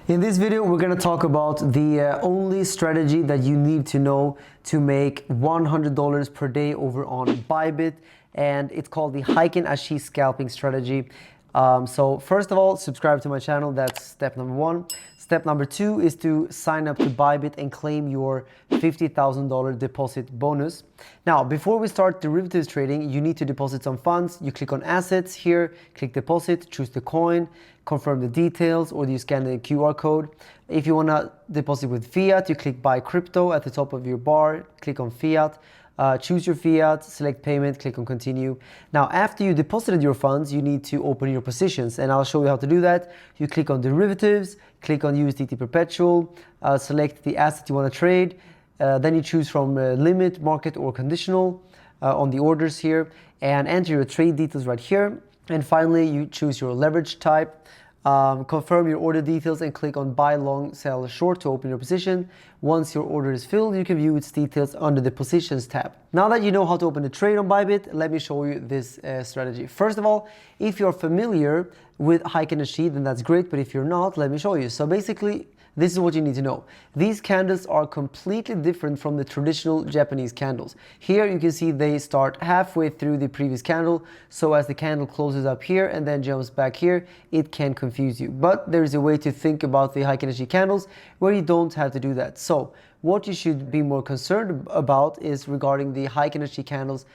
In this video, we're going to talk about the only strategy that you need to know to make $100 per day over on Bybit, and it's called the Heikin Ashi Scalping strategy. So first of all, subscribe to my channel. That's step number one. Step number two is to sign up to Bybit and claim your $50,000 deposit bonus. Now, before we start derivatives trading, you need to deposit some funds. You click on assets here, click deposit, choose the coin, confirm the details, or you scan the QR code. If you want to deposit with fiat, you click buy crypto at the top of your bar, click on fiat. Choose your fiat, select payment, click on continue. Now, after you deposited your funds, you need to open your positions, and I'll show you how to do that. You click on derivatives, click on USDT perpetual, select the asset you want to trade. Then you choose from limit, market, or conditional on the orders here, and enter your trade details right here. And finally, you choose your leverage type. Confirm your order details and click on buy long, sell short to open your position. Once your order is filled, you can view its details under the positions tab. Now that you know how to open a trade on Bybit, let me show you this strategy. First of all, if you're familiar with Heikin Ashi, then that's great, but if you're not, let me show you. So basically, this is what you need to know. These candles are completely different from the traditional Japanese candles. Here you can see they start halfway through the previous candle. So as the candle closes up here and then jumps back here, it can confuse you. But there is a way to think about the Heikin Ashi candles where you don't have to do that. So what you should be more concerned about is regarding the Heikin Ashi candles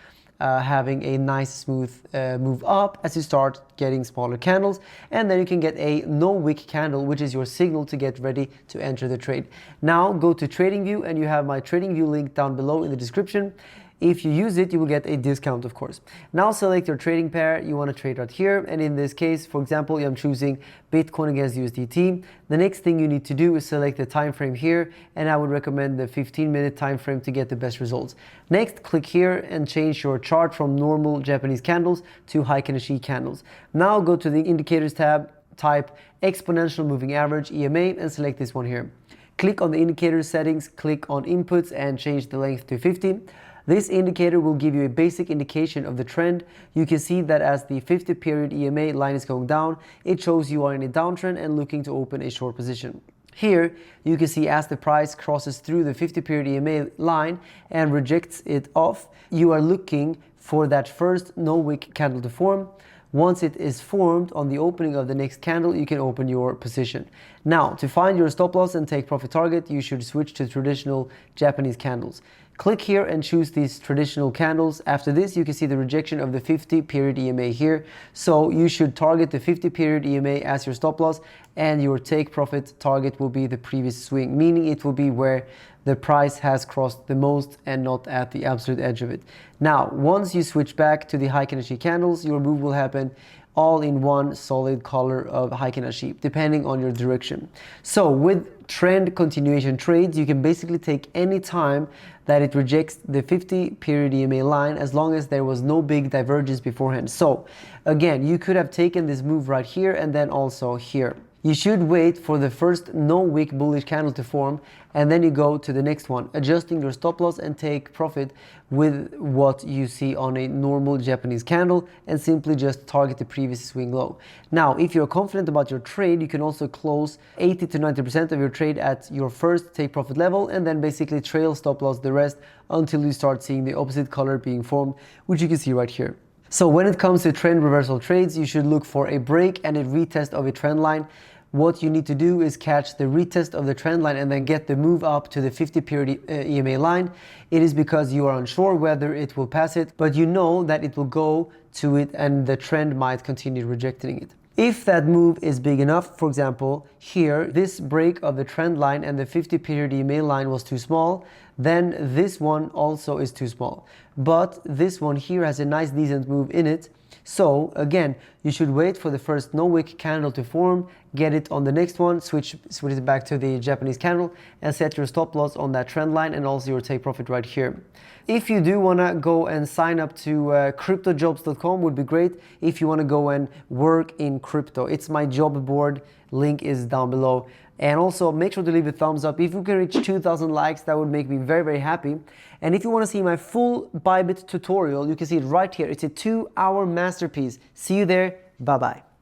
having a nice smooth move up as you start getting smaller candles, and then you can get a no wick candle, which is your signal to get ready to enter the trade. Now go to TradingView, and you have my TradingView link down below in the description. If you use it, you will get a discount, of course. Now select your trading pair you want to trade right here, and in this case, for example, I'm choosing Bitcoin against USDT. The next thing you need to do is select the time frame here, and I would recommend the 15-minute time frame to get the best results. Next, click here and change your chart from normal Japanese candles to Heikin Ashi candles. Now go to the indicators tab, type exponential moving average EMA, and select this one here. Click on the indicator settings, click on inputs, and change the length to 50. This indicator will give you a basic indication of the trend. You can see that as the 50-period EMA line is going down, it shows you are in a downtrend and looking to open a short position. Here, you can see as the price crosses through the 50-period EMA line and rejects it off, you are looking for that first no wick candle to form. Once it is formed on the opening of the next candle, you can open your position. Now, to find your stop loss and take profit target, you should switch to traditional Japanese candles. Click here and choose these traditional candles. After this, you can see the rejection of the 50-period EMA here. So you should target the 50-period EMA as your stop loss, and your take profit target will be the previous swing, meaning it will be where the price has crossed the most and not at the absolute edge of it. Now, once you switch back to the Heikin Ashi candles, your move will happen all in one solid color of Heikin Ashi, depending on your direction. So with trend continuation trades, you can basically take any time that it rejects the 50-period EMA line, as long as there was no big divergence beforehand. So again, you could have taken this move right here and then also here. You should wait for the first no wick bullish candle to form, and then you go to the next one, adjusting your stop loss and take profit with what you see on a normal Japanese candle, and simply just target the previous swing low. Now, if you're confident about your trade, you can also close 80 to 90% of your trade at your first take profit level, and then basically trail stop loss the rest until you start seeing the opposite color being formed, which you can see right here. So when it comes to trend reversal trades, you should look for a break and a retest of a trend line. What you need to do is catch the retest of the trend line and then get the move up to the 50-period EMA line. It is because you are unsure whether it will pass it, but you know that it will go to it and the trend might continue rejecting it. If that move is big enough, for example, here, this break of the trend line and the 50-period EMA line was too small, then this one also is too small. But this one here has a nice decent move in it. So again, you should wait for the first no wick candle to form, get it on the next one, switch it back to the Japanese candle, and set your stop loss on that trend line and also your take profit right here. If you do want to go and sign up to cryptojobs.com, would be great. If you want to go and work in crypto, it's my job board, link is down below. And also make sure to leave a thumbs up. If you can reach 2,000 likes, that would make me very, very happy. And if you want to see my full Bybit tutorial, you can see it right here. It's a 2-hour masterpiece. See you there. Bye-bye.